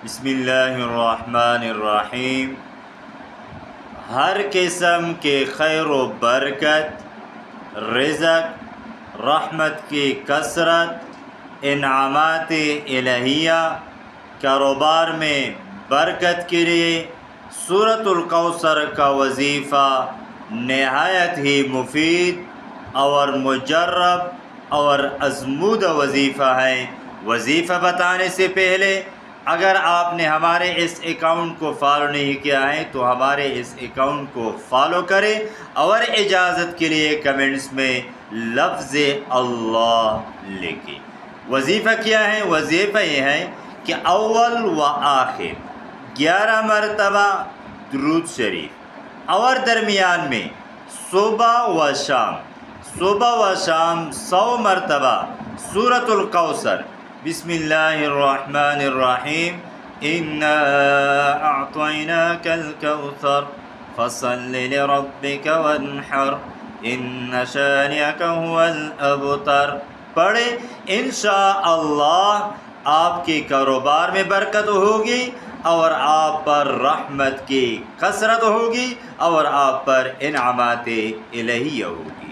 بسم اللہ الرحمن الرحیم۔ ہر قسم کے خیر و برکت، رزق، رحمت کی کثرت، انعامات الہیہ، کاروبار میں برکت کے لیے سورۃ الکوثر کا وظیفہ نہایت ہی مفید اور مجرب اور آزمودہ وظیفہ ہے۔ وظیفہ بتانے سے پہلے اگر آپ نے ہمارے اس اکاؤنٹ کو فالو نہیں کیا ہے تو ہمارے اس اکاؤنٹ کو فالو کریں اور اجازت کے لیے کمنٹس میں لفظ اللہ لکھیں۔ وظیفہ کیا ہے؟ وظیفہ یہ ہے کہ اول و آخر 11 مرتبہ درود شریف اور درمیان میں صبح و شام 100 مرتبہ سورۃ الکوثر۔ بسم اللہ الرحمن الرحیم۔ انا اعطیناک الکوثر فصل لربک وانحر ان شانئک هو الابتر۔ پڑھیں، انشاءاللہ آپ کے کاروبار میں برکت ہوگی اور آپ پر رحمت کی کثرت ہوگی اور آپ پر انعامات الہیہ ہوگی۔